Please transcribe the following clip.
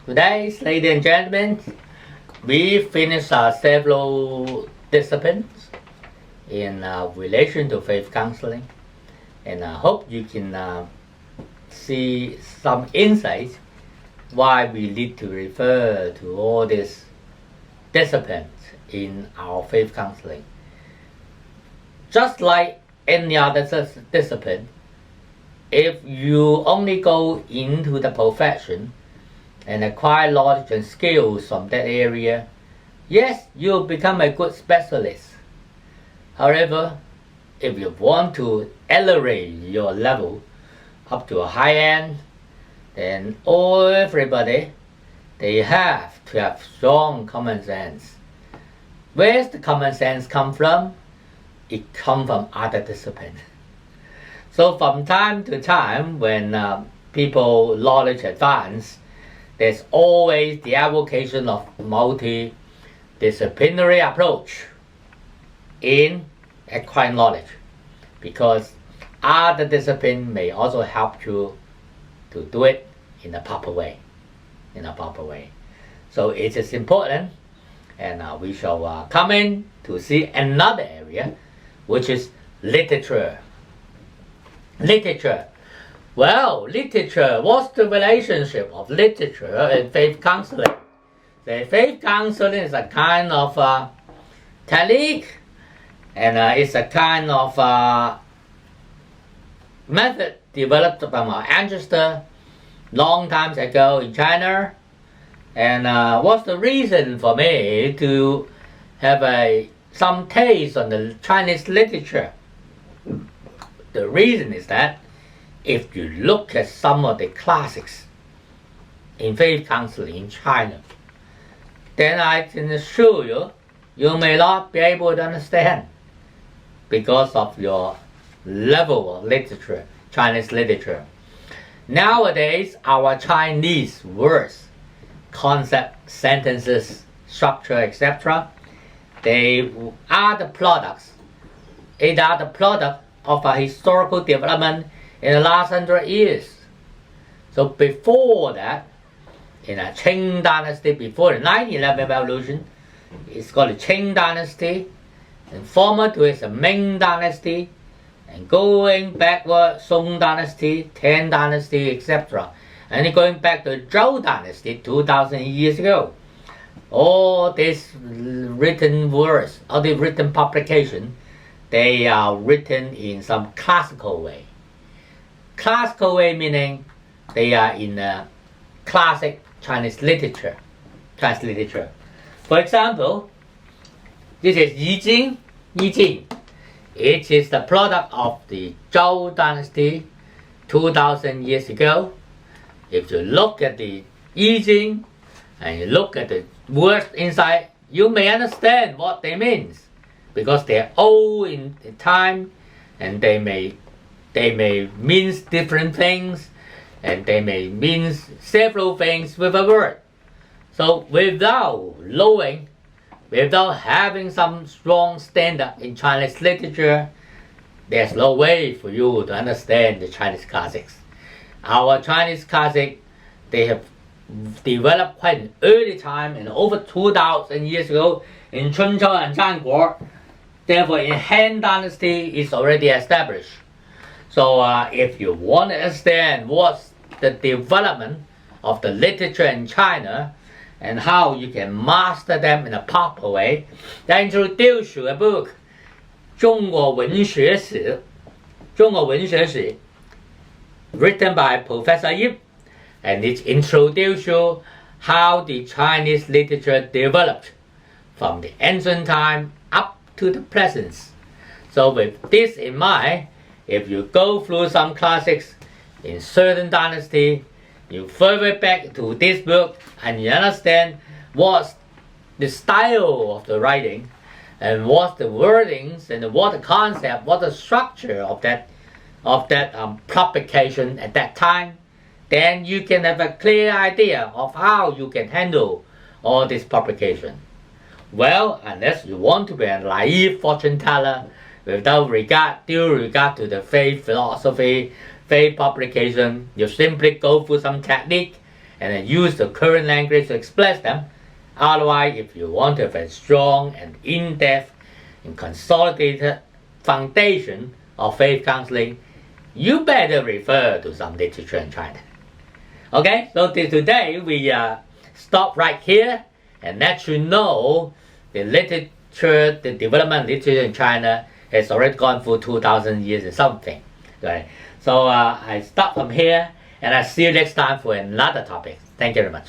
Today, ladies and gentlemen, we finished several disciplines in relation to faith counseling, and I hope you can see some insights why we need to refer to all these disciplines in our faith counseling. Just like any other discipline, if you only go into the profession and acquire knowledge and skills from that area, yes, you'll become a good specialist. However, if you want to elevate your level up to a high end, then everybody, they have to have strong common sense. Where's the common sense come from? It comes from other disciplines. So from time to time, when people knowledge advance, there's always the advocation of multidisciplinary approach in acquiring knowledge, because other discipline may also help you to do it in a proper way. So it is important, and we shall come in to see another area, which is literature. Well, literature, what's the relationship of literature and faith counseling? The faith counseling is a kind of technique, and it's a kind of method developed by our ancestor long time ago in China. And what's the reason for me to have some taste on the Chinese literature? The reason is that if you look at some of the classics in faith counseling in China, then I can assure you, you may not be able to understand because of your level of literature, Chinese literature. Nowadays, our Chinese words, concept, sentences, structure, etc., they are the products. They are the product of a historical development in the last 100 years. So before that, in a Qing dynasty, before the 1911 revolution, it's called the Qing dynasty, and former to it is the Ming dynasty, and going backward, Song dynasty, Tang dynasty, etc. And going back to the Zhou dynasty 2000 years ago. All these written words, all the written publication, they are written in some classical way. Classical way meaning they are in classic Chinese literature. For example, this is Yi Jing. It is the product of the Zhou dynasty 2000 years ago. If you look at the Yi Jing and you look at the words inside, you may understand what they mean, because they're old in time, and they may mean different things, and they may mean several things with a word. So without knowing, without having some strong standard in Chinese literature, there's no way for you to understand the Chinese classics. Our Chinese classics, they have developed quite an early time, and over 2,000 years ago in Chunqiu and Zhanguo. Therefore, in Han Dynasty is already established. So if you want to understand what's the development of the literature in China and how you can master them in a proper way, I introduce you a book, 中国文学史, written by Professor Yip, and it introduces you how the Chinese literature developed from the ancient time up to the present. So with this in mind, if you go through some classics in certain dynasty, you further back to this book and you understand what's the style of the writing, and what's the wordings, and what the concept, what the structure of that publication at that time, then you can have a clear idea of how you can handle all this publication. Well, unless you want to be a naive fortune teller without due regard to the faith philosophy, faith publication, you simply go through some technique and then use the current language to express them. Otherwise, if you want to have a strong and in-depth and consolidated foundation of faith counseling, you better refer to some literature in China. Okay, so today we stop right here and let you know the literature, the development literature in China has already gone through 2,000 years and something. Right? So I stop from here and I'll see you next time for another topic. Thank you very much.